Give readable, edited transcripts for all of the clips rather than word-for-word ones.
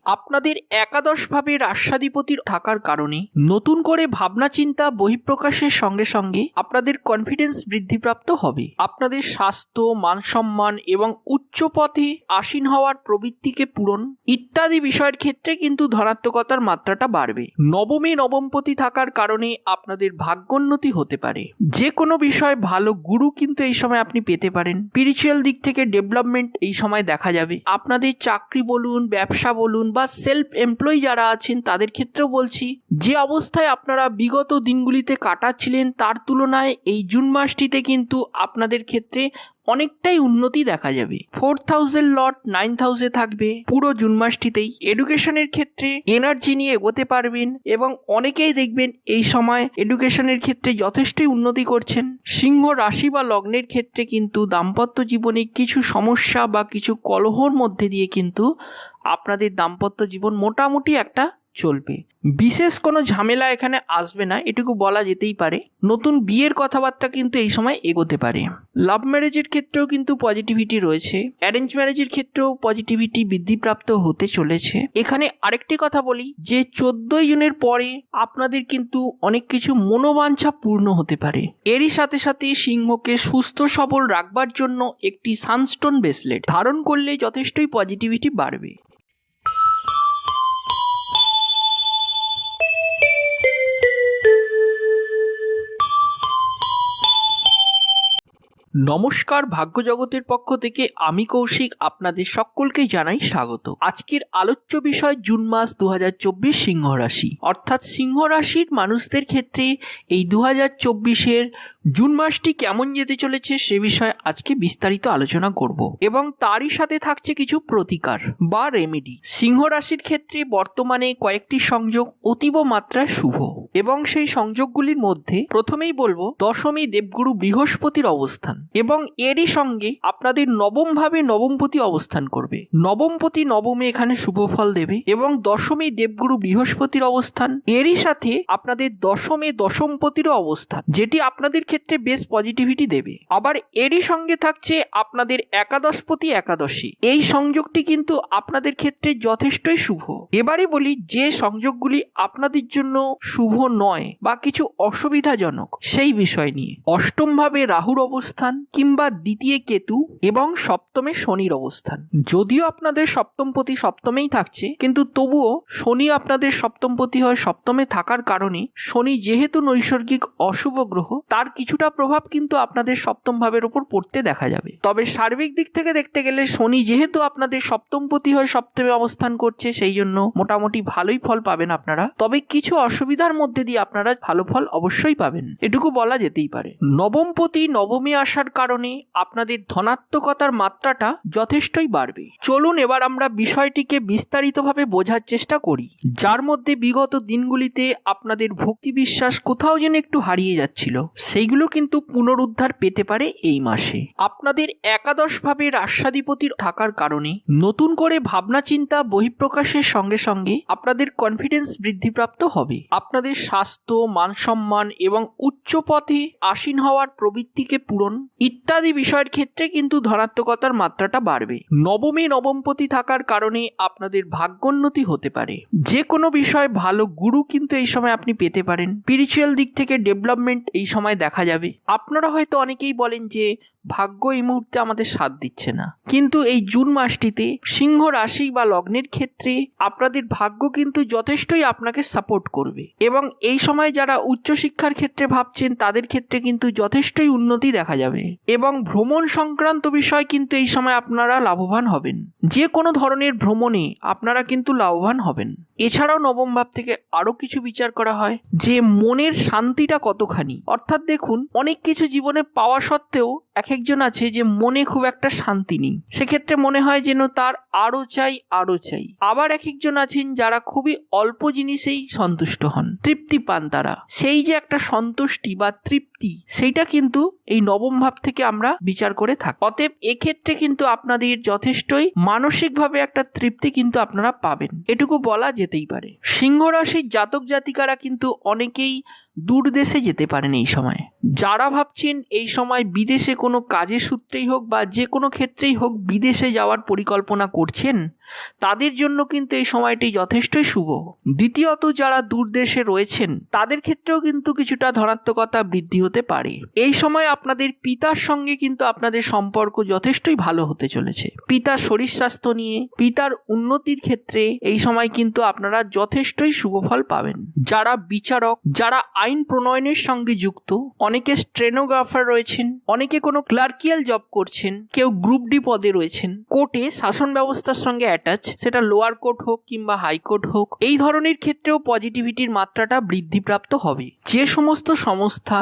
আপনাদের একাদশ ভাবে রাস্যাধিপতি থাকার কারণে নতুন করে ভাবনা চিন্তা বহিঃপ্রকাশের সঙ্গে সঙ্গে আপনাদের কনফিডেন্স বৃদ্ধিপ্রাপ্ত হবে। আপনাদের স্বাস্থ্য, মান সম্মান এবং উচ্চ পথে আসীন হওয়ার প্রবৃত্তিকে পূরণ ইত্যাদি বিষয়ের ক্ষেত্রে কিন্তু ধনাত্মকতার মাত্রাটা বাড়বে। নবমে নবমপতি থাকার কারণে আপনাদের ভাগ্যোন্নতি হতে পারে। যে কোনো বিষয় ভালো গুরু কিন্তু এই সময় আপনি পেতে পারেন। স্পিরিচুয়াল দিক থেকে ডেভেলপমেন্ট এই সময় দেখা যাবে। আপনাদের চাকরি বলুন, ব্যবসা বলুন বা সেলফ এমপ্লয়ি যারা আছেন তাদের ক্ষেত্রেও বলছি, যে অবস্থায় আপনারা বিগত দিনগুলিতে কাটাচ্ছিলেন তার তুলনায় এই জুন মাসটিতে কিন্তু আপনাদের ক্ষেত্রে অনেকটাই উন্নতি দেখা যাবে। 4000 লট 9000 থাকবে পুরো জুন মাসটিতেই। এডুকেশনের ক্ষেত্রে এনার্জি নিয়ে এগোতে পারবেন এবং অনেকেই দেখবেন এই সময় এডুকেশনের ক্ষেত্রে যথেষ্টই উন্নতি করছেন। সিংহ রাশি বা লগ্নের ক্ষেত্রে কিন্তু দাম্পত্য জীবনে কিছু সমস্যা বা কিছু কলহর মধ্যে দিয়ে কিন্তু আপনাদের দাম্পত্য জীবন মোটামুটি একটা চলবে। বিশেষ কোনো ঝামেলা এখানে আসবে না, এটুকু বলা যেতেই পারে। নতুন বিয়ের কথাবার্তা কিন্তু এই সময় এগোতে পারে। লাভ ম্যারেজের ক্ষেত্রেও কিন্তু পজিটিভিটি রয়েছে। অ্যারেঞ্জ ম্যারেজের ক্ষেত্রেও পজিটিভিটি বৃদ্ধিপ্রাপ্ত হতে চলেছে। এখানে আরেকটি কথা বলি যে 14 জুনের পরে আপনাদের কিন্তু অনেক কিছু মনোবাঞ্ছা পূর্ণ হতে পারে। এরই সাথে সাথে সিংহকে সুস্থ সবল রাখবার জন্য একটি সানস্টোন ব্রেসলেট ধারণ করলে যথেষ্টই পজিটিভিটি বাড়বে। নমস্কার, ভাগ্যজগতের পক্ষ থেকে আমি কৌশিক আপনাদের সকলকেই জানাই স্বাগত। আজকের আলোচ্য বিষয় জুন মাস 2024 সিংহ রাশি, অর্থাৎ সিংহ রাশির মানুষদের ক্ষেত্রে এই 2024-এর জুন মাসটি কেমন যেতে চলেছে সে বিষয়ে আজকে বিস্তারিত আলোচনা করব এবং তারই সাথে থাকছে কিছু প্রতিকার বা রেমেডি। সিংহ রাশির ক্ষেত্রে বর্তমানে কয়েকটি সংযোগ অতীব মাত্রায় শুভ এবং সেই সংযোগগুলির মধ্যে প্রথমেই বলবো দশমী দেবগুরু বৃহস্পতির অবস্থান এবং এরই সঙ্গে আপনাদের নবম ভাবে নবমপতি অবস্থান করবে। নবমপতি নবমে এখানে শুভ ফল দেবে এবং দশমী দেবগুরু বৃহস্পতির অবস্থান, এরই সাথে আপনাদের দশমে দশমপতিরও অবস্থান, যেটি আপনাদের ক্ষেত্রে বেশ পজিটিভিটি দেবে। আবার এরই সঙ্গে থাকছে আপনাদের একাদশপতি একাদশী, এই সংযোগটি কিন্তু আপনাদের ক্ষেত্রে যথেষ্টই শুভ। এবারে বলি যে সংযোগগুলি আপনাদের জন্য শুভ নয় বা কিছু অসুবিধাজনক সেই বিষয় নিয়ে। অষ্টম ভাবে রাহুর অবস্থান কিংবা দ্বিতীয় কেতু এবং সপ্তমে শনির অবস্থান। যদিও আপনাদের সপ্তমপতি সপ্তমেই থাকছে, কিন্তু তবুও শনি আপনাদের সপ্তমপতি হয় সপ্তমে থাকার কারণে শনি যেহেতু নৈসর্গিক অশুভ গ্রহ, তার কিছুটা প্রভাব কিন্তু আপনাদের সপ্তম ভাবের উপর পড়তে দেখা যাবে। তবে সার্বিক দিক থেকে দেখতে গেলে শনি যেহেতু আপনাদের সপ্তমপতি হয়ে সপ্তমে অবস্থান করছে, সেই জন্য মোটামুটি ভালোই ফল পাবেন আপনারা। তবে কিছু অসুবিধার মধ্যে দিয়ে আপনারা ভালো ফল অবশ্যই পাবেন, এটুকু বলা যেতেই পারে। নবমপতি নবমে আসার কারণে আপনাদের ধনাত্মকতার মাত্রাটা যথেষ্টই বাড়বে। চলুন এবার আমরা বিষয়টিকে বিস্তারিতভাবে বোঝার চেষ্টা করি, যার মধ্যে বিগত দিনগুলিতে আপনাদের ভক্তি বিশ্বাস কোথাও যেন একটু হারিয়ে যাচ্ছিল, সেইগুলো কিন্তু পুনরুদ্ধার পেতে পারে এই মাসে। আপনাদের একাদশ ভাবে রাস্যাধিপতির থাকার কারণে নতুন করে ভাবনা চিন্তা বহিঃপ্রকাশের সঙ্গে সঙ্গে আপনাদের কনফিডেন্স বৃদ্ধিপ্রাপ্ত হবে। আপনাদের স্বাস্থ্য, মান সম্মান এবং উচ্চ পথে আসীন হওয়ার প্রবৃত্তিকে পূরণ ইত্যাদি বিষয়ের ক্ষেত্রে কিন্তু ধনাত্মকতার মাত্রাটা বাড়বে। নবমে নবমপতি থাকার কারণে আপনাদের ভাগ্যোন্নতি হতে পারে। যে কোনো বিষয় ভালো গুরু কিন্তু এই সময় আপনি পেতে পারেন। স্পিরিচুয়াল দিক থেকে ডেভেলপমেন্ট এই সময় দেখা যাবে। আপনারা হয়তো অনেকেই বলেন যে ভাগ্য এই মুহূর্তে আমাদের সাথ দিচ্ছে না, কিন্তু এই জুন মাসটিতে সিংহ রাশি বা লগ্নের ক্ষেত্রে আপনাদের ভাগ্য কিন্তু যথেষ্টই আপনাকে সাপোর্ট করবে এবং এই সময় যারা উচ্চশিক্ষার ক্ষেত্রে ভাবছেন তাদের ক্ষেত্রে কিন্তু যথেষ্টই উন্নতি দেখা যাবে এবং ভ্রমণ সংক্রান্ত বিষয় কিন্তু এই সময় আপনারা লাভবান হবেন। যে কোনো ধরনের ভ্রমণে আপনারা কিন্তু লাভবান হবেন। এছাড়াও নবম ভাব থেকে আরো কিছু বিচার করা হয় যে মনের শান্তিটা কতখানি। অর্থাৎ দেখুন, অনেক কিছু জীবনে পাওয়া সত্ত্বেও এক একজন আছে যে মনে খুব একটা শান্তি নেই, সেক্ষেত্রে মনে হয় যেন তার আরো চাই আরো চাই। আবার এক একজন আছেন যারা খুবই অল্প জিনিসেই সন্তুষ্ট হন, তৃপ্তি পান তারা। সেই যে একটা সন্তুষ্টি বা তৃপ্তি, সেইটা কিন্তু এই নবম ভাব থেকে আমরা বিচার করে থাকি। অতএব এক্ষেত্রে কিন্তু আপনাদের যথেষ্টই মানসিকভাবে একটা তৃপ্তি কিন্তু আপনারা পাবেন, এটুকু বলা যেতেই পারে। সিংহ রাশির জাতক জাতিকারা কিন্তু অনেকেই দূর দেশে যেতে পারেন এই সময়। যারা ভাবছেন এই সময় বিদেশে কোনো কাজের সূত্রেই হোক বা যে কোনো ক্ষেত্রেই হোক বিদেশে যাওয়ার পরিকল্পনা করছেন, তাদের জন্য কিন্তু এই সময়টি যথেষ্টই শুভ। দ্বিতীয়ত, যারা দূর দেশে রয়েছেন তাদের ক্ষেত্রেও কিন্তু কিছুটা ধনাত্মকতা বৃদ্ধি হতে পারে। এই সময় আপনাদের পিতার সঙ্গে কিন্তু আপনাদের সম্পর্ক যথেষ্টই ভালো হতে চলেছে। পিতার শরীর স্বাস্থ্য নিয়ে, পিতার উন্নতির ক্ষেত্রে এই সময় কিন্তু আপনারা যথেষ্টই শুভ ফল পাবেন। যারা বিচারক, যারা আইন প্রণয়নের সঙ্গে যুক্ত, অনেকে স্টেনোগ্রাফার রয়েছেন, অনেকে কোনো ক্লার্কিয়াল জব করছেন, কেউ গ্রুপ ডি পদে রয়েছেন, কোর্টে শাসন ব্যবস্থার সঙ্গে অ্যাটাচ, সেটা লোয়ার কোর্ট হোক কিংবা হাইকোর্ট হোক, এই ধরনের ক্ষেত্রেও পজিটিভিটির মাত্রাটা বৃদ্ধিপ্রাপ্ত হবে। যে সমস্ত সংস্থা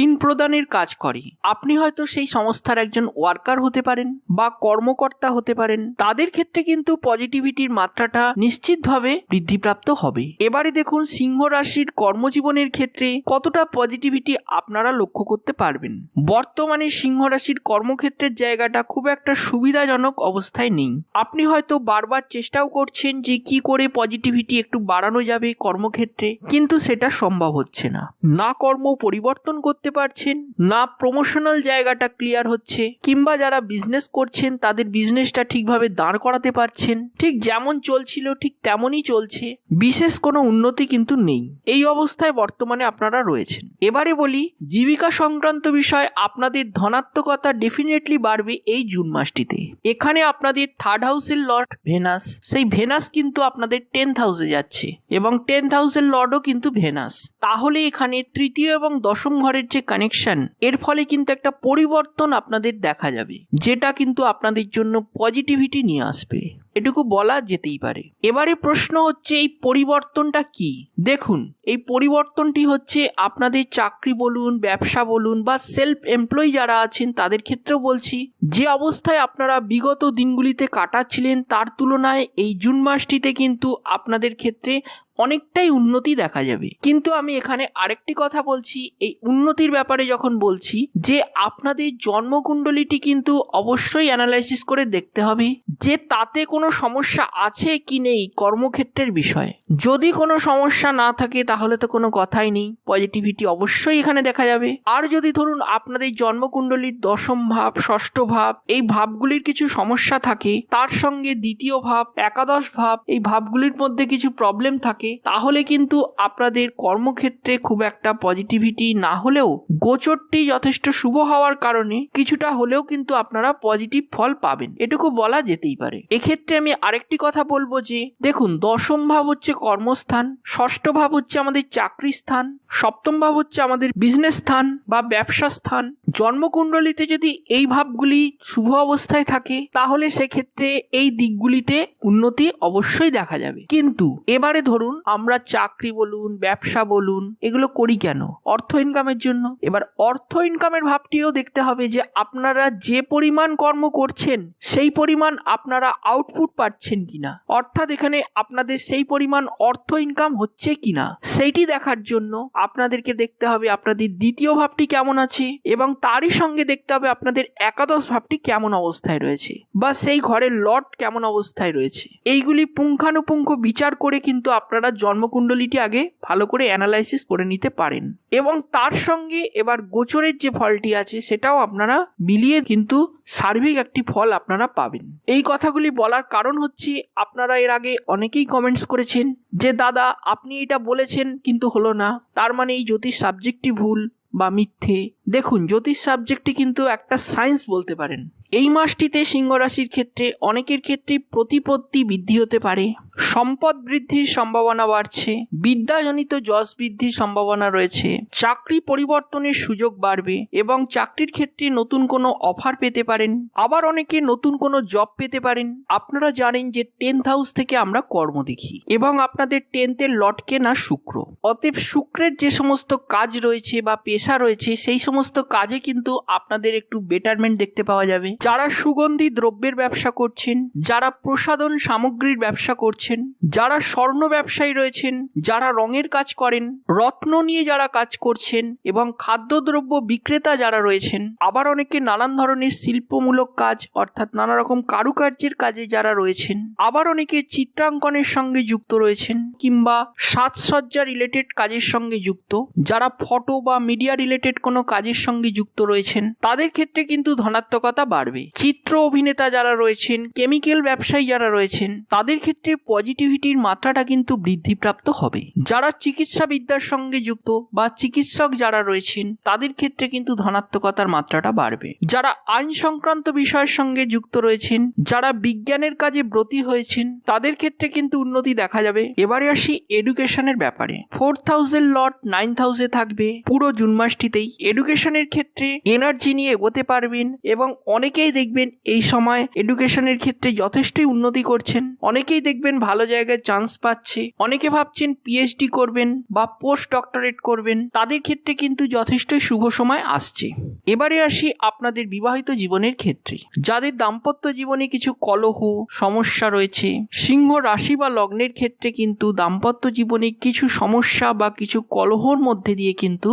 ঋণ প্রদানের কাজ করে, আপনি হয়তো সেই সংস্থার একজন ওয়ার্কার হতে পারেন বা কর্মকর্তা হতে পারেন, তাদের ক্ষেত্রে কিন্তু পজিটিভিটির মাত্রাটা নিশ্চিতভাবে বৃদ্ধিপ্রাপ্ত হবে। এবারে দেখুন সিংহ রাশির কর্মজীবনের ক্ষেত্রে কতটা পজিটিভিটি আপনারা লক্ষ্য করতে পারবেন। বর্তমানে সিংহ রাশির কর্মক্ষেত্রের জায়গাটা খুব একটা সুবিধাজনক অবস্থায় নেই। আপনি হয়তো বারবার চেষ্টাও করছেন যে কি করে পজিটিভিটি একটু বাড়ানো যাবে কর্মক্ষেত্রে, কিন্তু সেটা সম্ভব হচ্ছে না। না কর্ম পরিবর্তন করতে পারছেন, না প্রমোশনাল জায়গাটা ক্লিয়ার হচ্ছে, কিংবা যারা বিজনেস করছেন তাদের বিজনেসটা ঠিকভাবে দাঁড় করাতে পারছেন, ঠিক যেমন চলছিল ঠিক তেমনই চলছে, বিশেষ কোনো উন্নতি কিন্তু নেই। এই অবস্থায় বর্তমানে আপনারা রয়েছেন। এবারে বলি জীবিকা সংক্রান্ত বিষয়, আপনাদের ধনাত্মকতা ডেফিনেটলি বাড়বে এই জুন মাসটিতে। এখানে আপনাদের থার্ড হাউসের লর্ড ভেনাস, সেই ভেনাস কিন্তু আপনাদের 10th হাউসে যাচ্ছে এবং 10th হাউসের লর্ডও কিন্তু ভেনাস। তাহলে এখানে তৃতীয় এবং দশম ঘরের যে কানেকশন, এর ফলে কিন্তু একটা পরিবর্তন আপনাদের দেখা যাবে, যেটা কিন্তু আপনাদের জন্য পজিটিভিটি নিয়ে আসবে, এটুকু বলা যেতেই পারে। এবারে প্রশ্ন হচ্ছে এই পরিবর্তনটা কি? দেখুন, এই পরিবর্তনটি হচ্ছে আপনাদের চাকরি বলুন, ব্যবসা বলুন বা সেলফ এমপ্লয়ি যারা আছেন তাদের ক্ষেত্রেও বলছি, যে অবস্থায় আপনারা বিগত দিনগুলিতে কাটাচ্ছিলেন তার তুলনায় এই জুন মাসটিতে কিন্তু আপনাদের ক্ষেত্রে অনেকটাই উন্নতি দেখা যাবে। কিন্তু আমি এখানে আরেকটি কথা বলছি, এই উন্নতির ব্যাপারে যখন বলছি, যে আপনাদের জন্মকুণ্ডলীটি কিন্তু অবশ্যই অ্যানালাইসিস করে দেখতে হবে যে তাতে কোনো সমস্যা আছে কি নেই কর্মক্ষেত্রের বিষয়ে। যদি কোনো সমস্যা না থাকে তাহলে তো কোনো কথাই নেই, পজিটিভিটি অবশ্যই এখানে দেখা যাবে। আর যদি ধরুন আপনাদের জন্মকুণ্ডলীর দশম ভাব, ষষ্ঠ ভাব, এই ভাবগুলির কিছু সমস্যা থাকে, তার সঙ্গে দ্বিতীয় ভাব, একাদশ ভাব, এই ভাবগুলির মধ্যে কিছু প্রবলেম থাকে, তাহলে কিন্তু আপনাদের কর্মক্ষেত্রে খুব একটা পজিটিভিটি না হলেও গোচরটি যথেষ্ট শুভ হওয়ার কারণে কিছুটা হলেও কিন্তু আপনারা পজিটিভ ফল পাবেন, এটুকু বলা যেতেই পারে। এক্ষেত্রে আমি আরেকটি কথা বলবো যে দেখুন, দশম ভাব হচ্ছে কর্মস্থান, ষষ্ঠ ভাব হচ্ছে আমাদের চাকরি স্থান, সপ্তম ভাব হচ্ছে আমাদের বিজনেস স্থান বা ব্যবসা স্থান। জন্মকুণ্ডলিতে যদি এই ভাবগুলি শুভ অবস্থায় থাকে তাহলে সেক্ষেত্রে এই দিকগুলিতে উন্নতি অবশ্যই দেখা যাবে। কিন্তু এবারে ধরুন আমরা চাকরি বলুন, ব্যবসা বলুন, এগুলো করি কেন? অর্থ ইনকামের জন্য। এবার অর্থ ইনকামের ভাবটিও দেখতে হবে যে আপনারা যে পরিমাণ কর্ম করছেন সেই পরিমাণ আপনারা আউটপুট পাচ্ছেন কিনা, অর্থাৎ এখানে আপনাদের সেই পরিমাণ অর্থ ইনকাম হচ্ছে কিনা, সেইটি দেখার জন্য আপনাদেরকে দেখতে হবে আপনাদের দ্বিতীয় ভাবটি কেমন আছে এবং তারই সঙ্গে দেখতে হবে আপনাদের একাদশ ভাবটি কেমন অবস্থায় রয়েছে বা সেই ঘরের লর্ড কেমন অবস্থায় রয়েছে। এইগুলি পুঙ্খানুপুঙ্খ বিচার করে কিন্তু আপনারা জন্মকুণ্ডলীটি আগে ভালো করে অ্যানালাইসিস করে নিতে পারেন এবং তার সঙ্গে এবার গোচরের যে ফলটি আছে সেটাও আপনারা মিলিয়ে কিন্তু সার্বিক একটি ফল আপনারা পাবেন। এই কথাগুলি বলার কারণ হচ্ছে আপনারা এর আগে অনেকেই কমেন্টস করেছেন যে দাদা আপনি এটা বলেছেন কিন্তু হলো না, তার মানে এই জ্যোতিষ সাবজেক্টটি ভুল বা মিথ্যে। দেখুন, জ্যোতিষ সাবজেক্টটি কিন্তু একটা সায়েন্স বলতে পারেন। এই মাসটিতে সিংহ রাশির ক্ষেত্রে অনেকের ক্ষেত্রে প্রতিপত্তি বৃদ্ধি হতে পারে, সম্পদ বৃদ্ধির সম্ভাবনা বাড়ছে, বিদ্যাজনিত যশ বৃদ্ধির সম্ভাবনা রয়েছে, চাকরি পরিবর্তনের সুযোগ বাড়বে এবং চাকরির ক্ষেত্রে নতুন কোনো অফার পেতে পারেন, আবার অনেকে নতুন কোনো জব পেতে পারেন। আপনারা জানেন যে 10th হাউস থেকে আমরা কর্ম দেখি এবং আপনাদের 10th-এর লটকে না শুক্র, অতএব শুক্রের যে সমস্ত কাজ রয়েছে বা পেশা রয়েছে সেই সমস্ত কাজে কিন্তু আপনাদের একটু বেটারমেন্ট দেখতে পাওয়া যাবে। যারা সুগন্ধি দ্রব্যের ব্যবসা করছেন, যারা প্রসাধন সামগ্রীর ব্যবসা করছেন, যারা স্বর্ণ ব্যবসায়ী রয়েছেন, যারা রঙের কাজ করেন, রত্ন নিয়ে যারা কাজ করছেন এবং খাদ্যদ্রব্য বিক্রেতা যারা রয়েছেন, আবার অনেকে নানান ধরনের শিল্পমূলক কাজ অর্থাৎ নানা রকম কারুকার্যের কাজে যারা রয়েছেন, আবার অনেকে চিত্রাঙ্কনের সঙ্গে যুক্ত রয়েছেন কিংবা সাজসজ্জা রিলেটেড কাজের সঙ্গে যুক্ত, যারা ফটো বা মিডিয়া রিলেটেড কোনো কাজের সঙ্গে যুক্ত রয়েছেন, তাদের ক্ষেত্রে কিন্তু ধনাত্মকতা বাড়বে। বাড়বে। চিত্র অভিনেতা যারা রয়েছেন, কেমিক্যাল ব্যবসায়ী যারা রয়েছেন, তাদের ক্ষেত্রে পজিটিভিটির মাত্রাটা কিন্তু বৃদ্ধিপ্রাপ্ত হবে। যারা চিকিৎসা বিদ্যার সঙ্গে যুক্ত বা চিকিৎসক যারা রয়েছেন, তাদের ক্ষেত্রে কিন্তু ধনাত্মকতার মাত্রাটা বাড়বে। যারা আইন সংক্রান্ত বিষয়ের সঙ্গে যুক্ত রয়েছেন, যারা বিজ্ঞানের কাজে ব্রতী হয়েছেন, তাদের ক্ষেত্রে কিন্তু উন্নতি দেখা যাবে। এবারে আসি এডুকেশনের ব্যাপারে। 4th হাউসের লর্ড 9th হাউসে থাকবে পুরো জুন মাসটিতেই। এডুকেশনের ক্ষেত্রে এনার্জি নিয়ে এগোতে পারবেন এবং অনেকেই দেখবেন এই সময় এডুকেশনের ক্ষেত্রে যথেষ্টই উন্নতি করছেন। অনেকেই দেখবেন ভালো জায়গায় চান্স পাচ্ছে। অনেকে ভাবছেন পিএইচডি করবেন বা পোস্ট ডক্টরেট করবেন, তাদের ক্ষেত্রে কিন্তু যথেষ্টই শুভ সময় আসছে। এবারে আসি আপনাদের বিবাহিত জীবনের ক্ষেত্রে। যাদের দাম্পত্য জীবনে কিছু কলহ সমস্যা রয়েছে, সিংহ রাশি বা লগ্নের ক্ষেত্রে কিন্তু দাম্পত্য জীবনে কিছু সমস্যা বা কিছু কলহর মধ্যে দিয়ে কিন্তু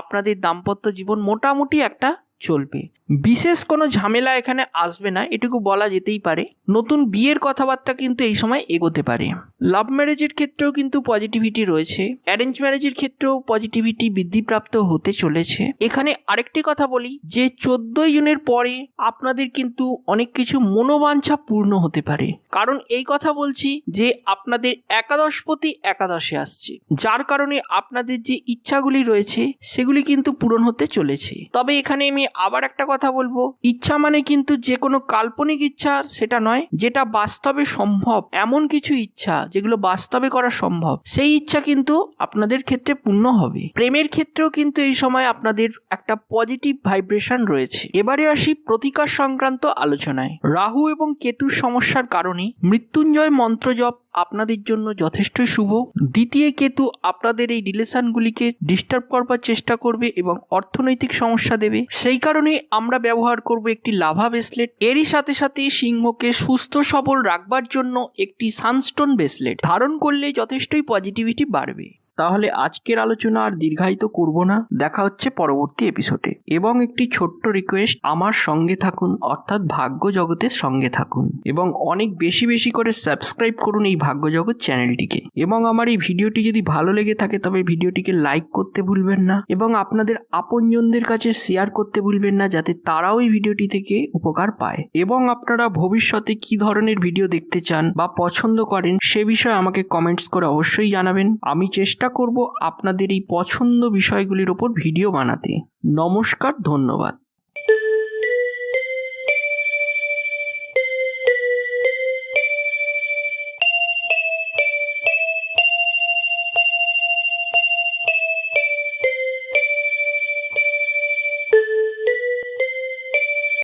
আপনাদের দাম্পত্য জীবন মোটামুটি একটা চলবে। বিশেষ কোনো ঝামেলা এখানে আসবে না, এটুকু বলা যেতেই পারে। নতুন বিয়ের কথাবার্তা কিন্তু এই সময় এগোতে পারে। লাভ ম্যারেজের ক্ষেত্রেও কিন্তু পজিটিভিটি রয়েছে। অ্যারেঞ্জ ম্যারেজের ক্ষেত্রেও পজিটিভিটি বৃদ্ধিপ্রাপ্ত হতে চলেছে। এখানে আরেকটি কথা বলি যে 14 জুনের পরে আপনাদের কিন্তু অনেক কিছু মনোবাঞ্ছা পূর্ণ হতে পারে। কারণ এই কথা বলছি যে আপনাদের একাদশপতি একাদশে আসছে, যার কারণে আপনাদের যে ইচ্ছাগুলি রয়েছে সেগুলি কিন্তু পূরণ হতে চলেছে। তবে এখানে আমি আবার একটা কথা বলবো, ইচ্ছা মানে কিন্তু যে কোনো কাল্পনিক ইচ্ছা সেটা নয়, যেটা বাস্তবে সম্ভব এমন কিছু ইচ্ছা যেগুলো বাস্তবে করা সম্ভব, সেই ইচ্ছা কিন্তু আপনাদের ক্ষেত্রে পূর্ণ হবে। প্রেমের ক্ষেত্রেও কিন্তু এই সময় আপনাদের একটা পজিটিভ ভাইব্রেশন রয়েছে। এবারে আসি প্রতিকার সংক্রান্ত আলোচনায়। রাহু এবং কেতুর সমস্যার কারণে মৃত্যুঞ্জয় মন্ত্র জপ আপনাদের জন্য যথেষ্টই শুভ। দ্বিতীয় কেতু আপনাদের এই রিলেশনগুলিকে ডিস্টার্ব করবার চেষ্টা করবে এবং অর্থনৈতিক সমস্যা দেবে। সেই কারণে আমরা ব্যবহার করব একটি লাভা ব্রেসলেট। এরই সাথে সাথে সিংহকে সুস্থ সবল রাখবার জন্য একটি সানস্টোন ব্রেসলেট ধারণ করলে যথেষ্টই পজিটিভিটি বাড়বে। তাহলে আজকের আলোচনা আর দীর্ঘায়িত করব না, দেখা হচ্ছে পরবর্তী এপিসোডে। এবং একটি ছোট্ট রিকোয়েস্ট, আমার সঙ্গে থাকুন, অর্থাৎ ভাগ্য জগতের সঙ্গে থাকুন এবং অনেক বেশি বেশি করে সাবস্ক্রাইব করুন এই ভাগ্য জগৎ চ্যানেলটিকে। এবং আমার এই ভিডিওটি যদি ভালো লেগে থাকে তবে ভিডিওটিকে লাইক করতে ভুলবেন না এবং আপনাদের আপনজনদের কাছে শেয়ার করতে ভুলবেন না, যাতে তারাও এই ভিডিওটি থেকে উপকার পায়। এবং আপনারা ভবিষ্যতে কি ধরনের ভিডিও দেখতে চান বা পছন্দ করেন সে বিষয়ে আমাকে কমেন্টস করে অবশ্যই জানাবেন। আমি চেষ্টা করব আপনাদের এই পছন্দ বিষয়গুলির উপর ভিডিও বানাতে। নমস্কার, ধন্যবাদ।